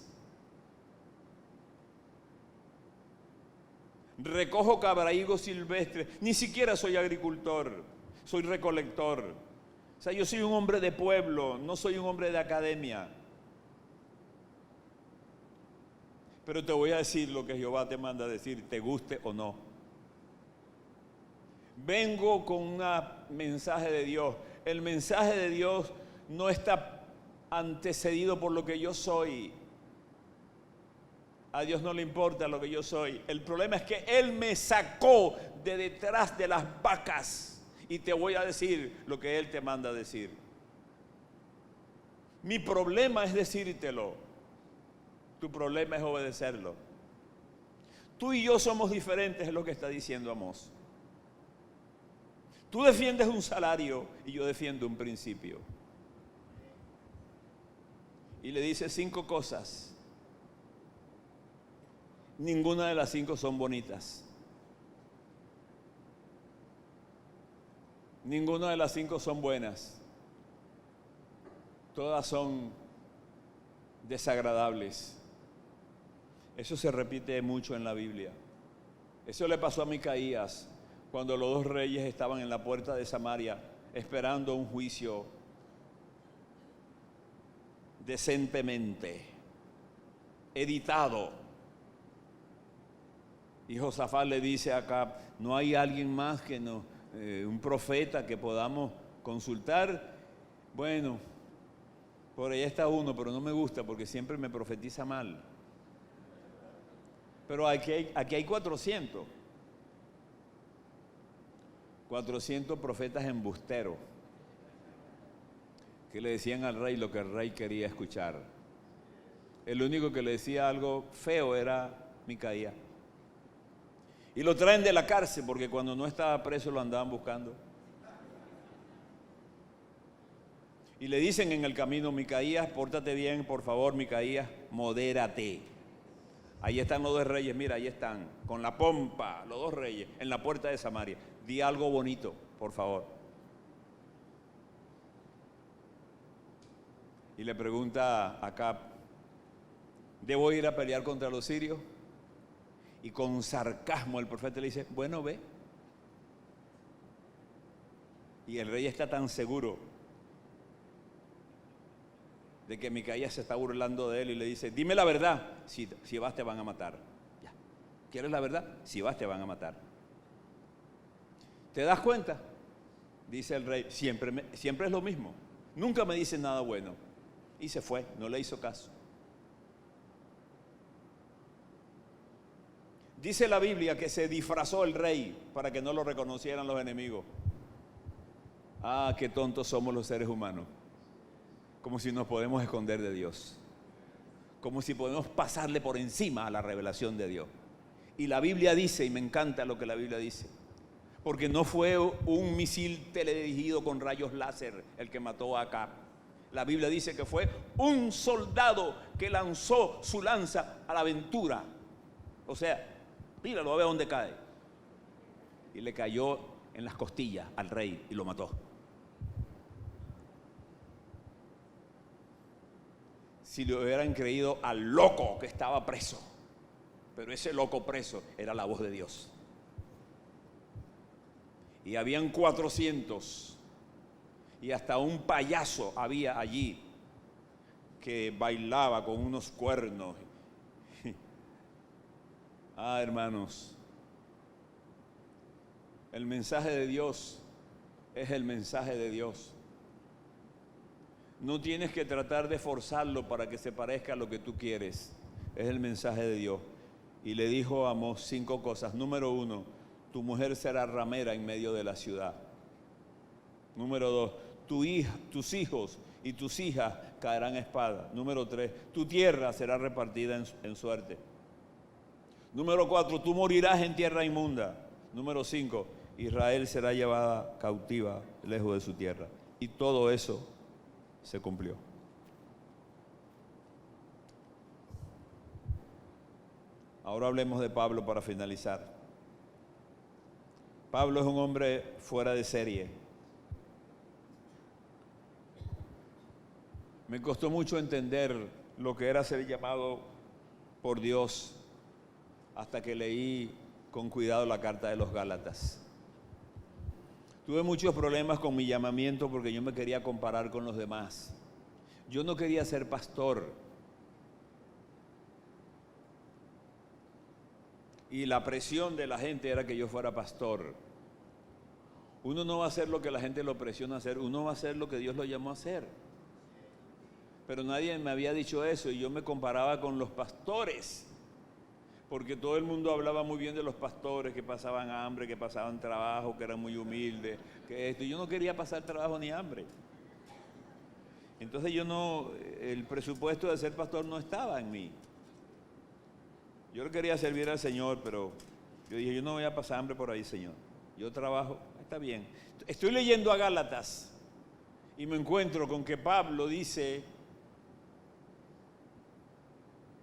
Recojo cabraígos silvestres. Ni siquiera soy agricultor. Soy recolector. O sea, yo soy un hombre de pueblo. No soy un hombre de academia. Pero te voy a decir lo que Jehová te manda a decir, te guste o no. Vengo con un mensaje de Dios. El mensaje de Dios no está antecedido por lo que yo soy. A Dios no le importa lo que yo soy. El problema es que Él me sacó de detrás de las vacas. Y te voy a decir lo que Él te manda a decir. Mi problema es decírtelo. Tu problema es obedecerlo. Tú y yo somos diferentes, es lo que está diciendo Amós. Tú defiendes un salario y yo defiendo un principio. Y le dice 5 cosas. Ninguna de las 5 son bonitas. Ninguna de las 5 son buenas. Todas son desagradables. Eso se repite mucho en la Biblia. Eso le pasó a Micaías cuando los 2 reyes estaban en la puerta de Samaria esperando un juicio decentemente editado. Y Josafat le dice a Acab, ¿no hay alguien más que un profeta que podamos consultar? Bueno, por allá está uno, pero no me gusta porque siempre me profetiza mal. Pero aquí hay 400. 400 profetas embusteros que le decían al rey lo que el rey quería escuchar. El único que le decía algo feo era Micaías. Y lo traen de la cárcel porque cuando no estaba preso lo andaban buscando. Y le dicen en el camino, Micaías, pórtate bien, por favor, Micaías, modérate. Ahí están los 2 reyes, mira, ahí están, con la pompa, los 2 reyes, en la puerta de Samaria. Di algo bonito, por favor. Y le pregunta a Acab, ¿debo ir a pelear contra los sirios? Y con sarcasmo el profeta le dice, bueno, ve. Y el rey está tan seguro de que Micaías se está burlando de él y le dice, dime la verdad, si vas te van a matar. Ya. ¿Quieres la verdad? Si vas te van a matar. ¿Te das cuenta? Dice el rey, siempre es lo mismo. Nunca me dicen nada bueno. Y se fue, no le hizo caso. Dice la Biblia que se disfrazó el rey para que no lo reconocieran los enemigos. Ah, qué tontos somos los seres humanos. Como si nos podemos esconder de Dios. Como si podemos pasarle por encima a la revelación de Dios. Y la Biblia dice, y me encanta lo que la Biblia dice, porque no fue un misil teledirigido con rayos láser el que mató a Acab. La Biblia dice que fue un soldado que lanzó su lanza a la aventura. O sea, tíralo a ver dónde cae. Y le cayó en las costillas al rey y lo mató. Si le hubieran creído al loco que estaba preso, pero ese loco preso era la voz de Dios. Y habían 400 y hasta un payaso había allí que bailaba con unos cuernos. Ah, hermanos, el mensaje de Dios es el mensaje de Dios. No tienes que tratar de forzarlo para que se parezca a lo que tú quieres. Es el mensaje de Dios. Y le dijo a Amós 5 cosas. Número 1, tu mujer será ramera en medio de la ciudad. Número 2, tus hijos y tus hijas caerán a espada. Número 3, tu tierra será repartida en suerte. Número 4, tú morirás en tierra inmunda. Número 5, Israel será llevada cautiva lejos de su tierra. Y todo eso se cumplió. Ahora hablemos de Pablo para finalizar. Pablo es un hombre fuera de serie. Me costó mucho entender lo que era ser llamado por Dios hasta que leí con cuidado la carta de los Gálatas. Tuve muchos problemas con mi llamamiento porque yo me quería comparar con los demás. Yo no quería ser pastor. Y la presión de la gente era que yo fuera pastor. Uno no va a hacer lo que la gente lo presiona a hacer, uno va a hacer lo que Dios lo llamó a hacer. Pero nadie me había dicho eso y yo me comparaba con los pastores, porque todo el mundo hablaba muy bien de los pastores, que pasaban hambre, que pasaban trabajo, que eran muy humildes, que esto. Y yo no quería pasar trabajo ni hambre. Entonces el presupuesto de ser pastor no estaba en mí. Yo le quería servir al Señor, pero yo dije, yo no voy a pasar hambre por ahí, Señor. Yo trabajo, está bien. Estoy leyendo a Gálatas y me encuentro con que Pablo dice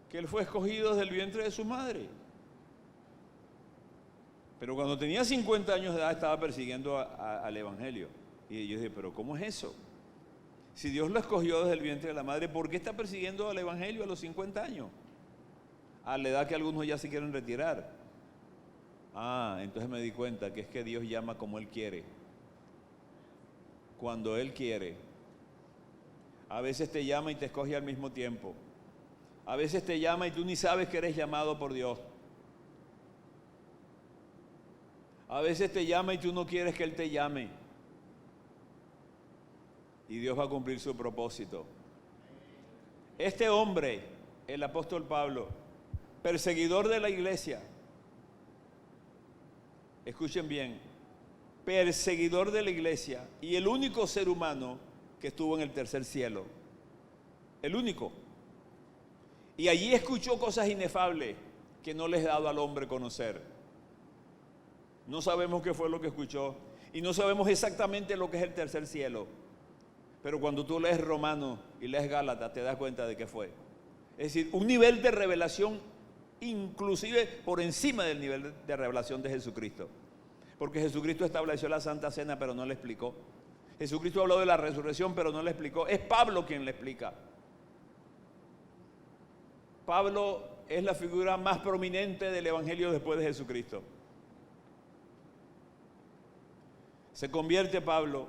que él fue escogido desde el vientre de su madre. Pero cuando tenía 50 años de edad estaba persiguiendo al Evangelio. Y yo dije, pero ¿cómo es eso? Si Dios lo escogió desde el vientre de la madre, ¿por qué está persiguiendo al Evangelio a los 50 años? A la edad que algunos ya se quieren retirar. Entonces me di cuenta que es que Dios llama como Él quiere. Cuando Él quiere. A veces te llama y te escoge al mismo tiempo. A veces te llama y tú ni sabes que eres llamado por Dios. A veces te llama y tú no quieres que Él te llame. Y Dios va a cumplir su propósito. Este hombre, el apóstol Pablo, perseguidor de la iglesia, escuchen bien, perseguidor de la iglesia y el único ser humano que estuvo en el tercer cielo. El único. Y allí escuchó cosas inefables que no les he dado al hombre conocer. No sabemos qué fue lo que escuchó y no sabemos exactamente lo que es el tercer cielo. Pero cuando tú lees Romanos y lees Gálatas te das cuenta de qué fue. Es decir, un nivel de revelación inclusive por encima del nivel de revelación de Jesucristo. Porque Jesucristo estableció la Santa Cena pero no le explicó. Jesucristo habló de la resurrección pero no le explicó. Es Pablo quien le explica. Pablo es la figura más prominente del Evangelio después de Jesucristo. Se convierte Pablo,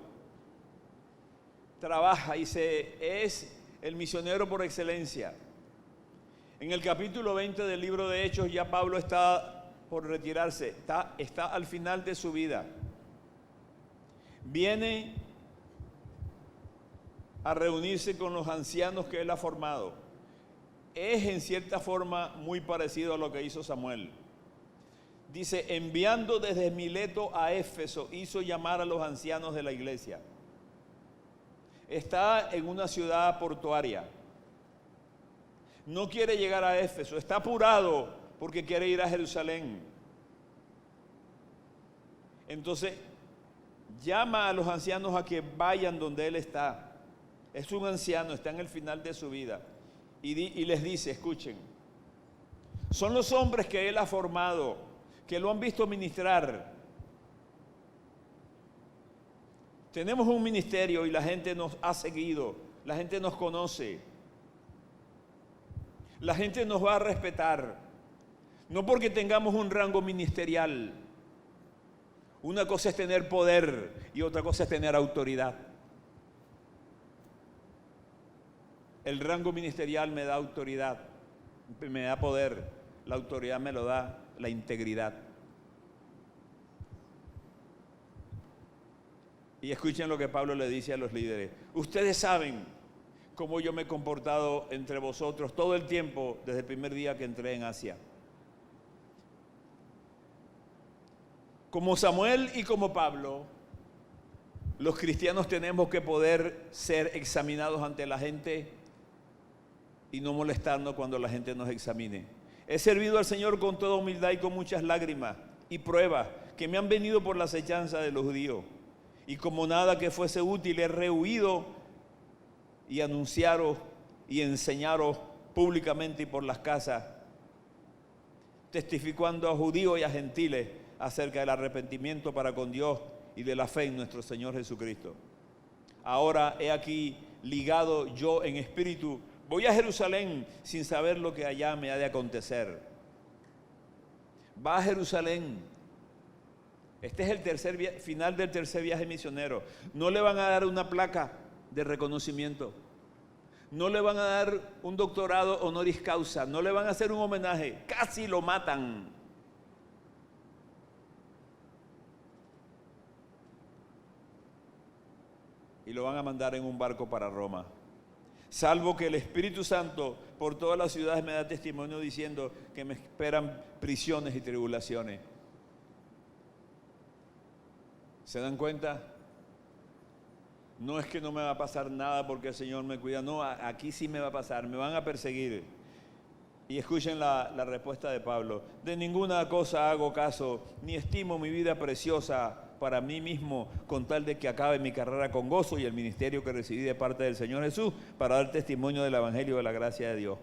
trabaja y es el misionero por excelencia. En el capítulo 20 del libro de Hechos ya Pablo está por retirarse, está al final de su vida. Viene a reunirse con los ancianos que él ha formado. Es en cierta forma muy parecido a lo que hizo Samuel. Dice, enviando desde Mileto a Éfeso, hizo llamar a los ancianos de la iglesia. Está en una ciudad portuaria. No quiere llegar a Éfeso, está apurado porque quiere ir a Jerusalén. Entonces, llama a los ancianos a que vayan donde él está. Es un anciano, está en el final de su vida. Y les dice, escuchen, son los hombres que él ha formado, que lo han visto ministrar. Tenemos un ministerio y la gente nos ha seguido, la gente nos conoce, la gente nos va a respetar, no porque tengamos un rango ministerial. Una cosa es tener poder y otra cosa es tener autoridad. El rango ministerial me da autoridad, me da poder, la autoridad me lo da la integridad. Y escuchen lo que Pablo le dice a los líderes. Ustedes saben cómo yo me he comportado entre vosotros todo el tiempo desde el primer día que entré en Asia. Como Samuel y como Pablo, los cristianos tenemos que poder ser examinados ante la gente y no molestarnos cuando la gente nos examine. He servido al Señor con toda humildad y con muchas lágrimas y pruebas que me han venido por la acechanza de los judíos. Y como nada que fuese útil, he rehuido y anunciaros y enseñaros públicamente y por las casas, testificando a judíos y a gentiles acerca del arrepentimiento para con Dios y de la fe en nuestro Señor Jesucristo. Ahora he aquí ligado yo en espíritu, voy a Jerusalén sin saber lo que allá me ha de acontecer. Va a Jerusalén. Este es el final del tercer viaje misionero. No le van a dar una placa de reconocimiento. No le van a dar un doctorado honoris causa. No le van a hacer un homenaje. Casi lo matan. Y lo van a mandar en un barco para Roma. Salvo que el Espíritu Santo por todas las ciudades me da testimonio diciendo que me esperan prisiones y tribulaciones. ¿Se dan cuenta? No es que no me va a pasar nada porque el Señor me cuida. No, aquí sí me va a pasar. Me van a perseguir. Y escuchen la respuesta de Pablo. De ninguna cosa hago caso, ni estimo mi vida preciosa para mí mismo, con tal de que acabe mi carrera con gozo y el ministerio que recibí de parte del Señor Jesús para dar testimonio del Evangelio de la gracia de Dios.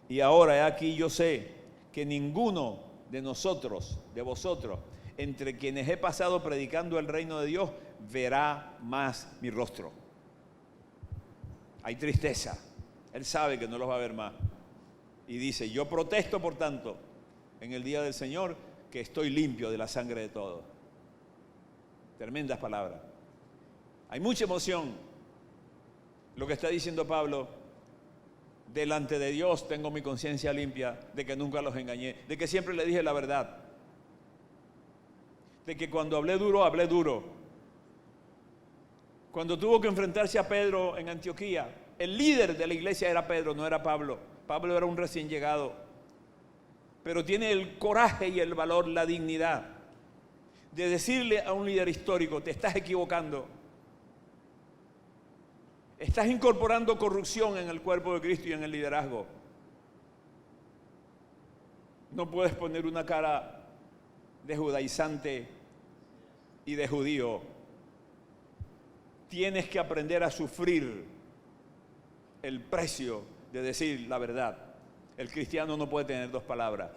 Y ahora he aquí yo sé que ninguno de nosotros, de vosotros, entre quienes he pasado predicando el reino de Dios, verá más mi rostro. Hay tristeza. Él sabe que no los va a ver más. Y dice, yo protesto por tanto en el día del Señor que estoy limpio de la sangre de todos. Tremendas palabras. Hay mucha emoción. Lo que está diciendo Pablo, delante de Dios tengo mi conciencia limpia de que nunca los engañé, de que siempre le dije la verdad, de que cuando hablé duro, hablé duro. Cuando tuvo que enfrentarse a Pedro en Antioquía, el líder de la iglesia era Pedro, no era Pablo. Pablo era un recién llegado, pero tiene el coraje y el valor, la dignidad de decirle a un líder histórico, te estás equivocando. Estás incorporando corrupción en el cuerpo de Cristo y en el liderazgo. No puedes poner una cara de judaizante y de judío. Tienes que aprender a sufrir el precio de decir la verdad. El cristiano no puede tener dos palabras.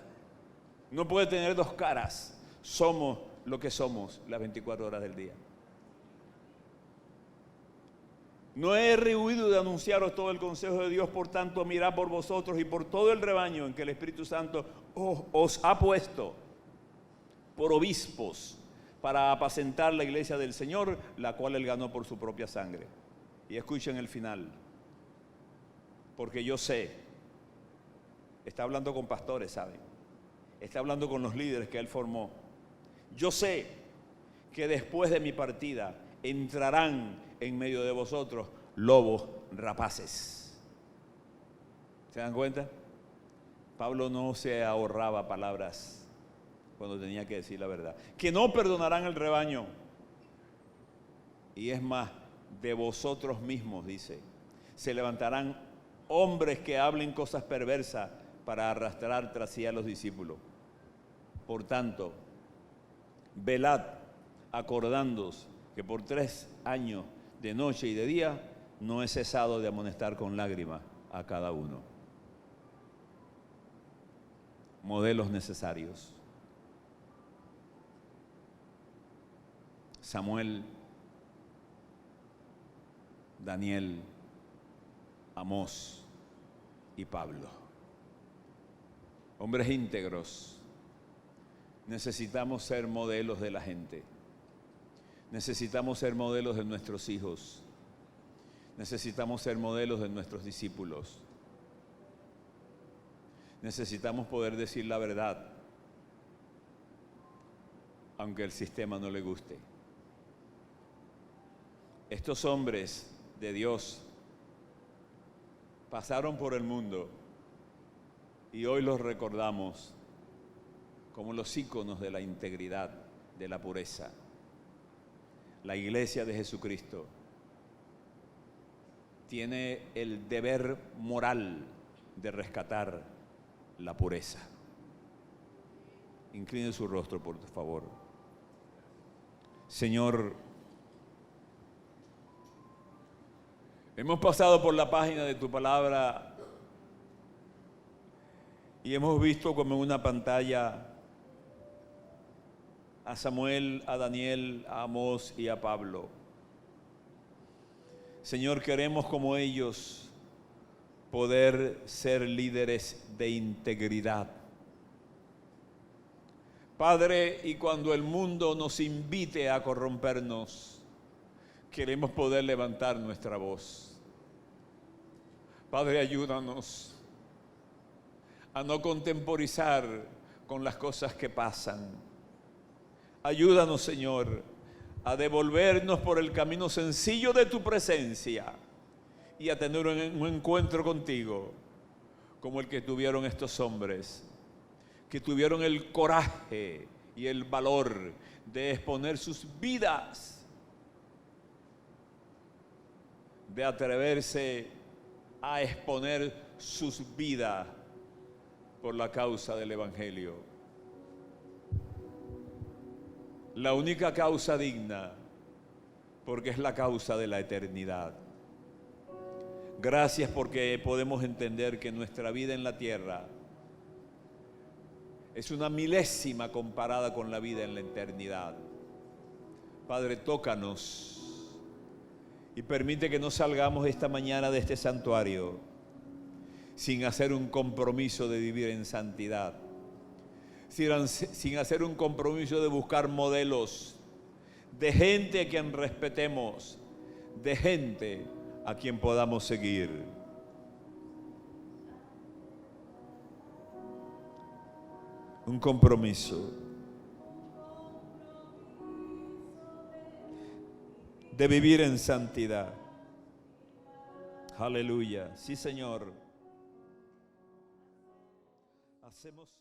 No puede tener dos caras. Somos lo que somos las 24 horas del día. No he rehuido de anunciaros todo el consejo de Dios, por tanto, mirad por vosotros y por todo el rebaño en que el Espíritu Santo os ha puesto por obispos para apacentar la iglesia del Señor, la cual Él ganó por su propia sangre. Y escuchen el final, porque yo sé, está hablando con pastores, ¿saben? Está hablando con los líderes que Él formó. Yo sé que después de mi partida entrarán en medio de vosotros lobos rapaces. ¿Se dan cuenta? Pablo no se ahorraba palabras cuando tenía que decir la verdad. Que no perdonarán el rebaño. Y es más, de vosotros mismos, dice, se levantarán hombres que hablen cosas perversas para arrastrar tras sí a los discípulos. Por tanto, velad, acordándoos que por 3 años de noche y de día no he cesado de amonestar con lágrimas a cada uno. Modelos necesarios. Samuel, Daniel, Amós y Pablo. Hombres íntegros. Necesitamos ser modelos de la gente. Necesitamos ser modelos de nuestros hijos. Necesitamos ser modelos de nuestros discípulos. Necesitamos poder decir la verdad, aunque el sistema no le guste. Estos hombres de Dios pasaron por el mundo y hoy los recordamos como los íconos de la integridad, de la pureza. La iglesia de Jesucristo tiene el deber moral de rescatar la pureza. Incline su rostro, por favor. Señor, hemos pasado por la página de tu palabra y hemos visto como en una pantalla a Samuel, a Daniel, a Amós y a Pablo. Señor, queremos como ellos poder ser líderes de integridad. Padre, y cuando el mundo nos invite a corrompernos, queremos poder levantar nuestra voz. Padre, ayúdanos a no contemporizar con las cosas que pasan. Ayúdanos, Señor, a devolvernos por el camino sencillo de tu presencia y a tener un encuentro contigo como el que tuvieron estos hombres, que tuvieron el coraje y el valor de exponer sus vidas, de atreverse a exponer sus vidas por la causa del Evangelio. La única causa digna, porque es la causa de la eternidad. Gracias porque podemos entender que nuestra vida en la tierra es una milésima comparada con la vida en la eternidad. Padre, tócanos y permite que no salgamos esta mañana de este santuario sin hacer un compromiso de vivir en santidad, sin hacer un compromiso de buscar modelos de gente a quien respetemos, de gente a quien podamos seguir. Un compromiso de vivir en santidad. Aleluya. Sí, Señor. Hacemos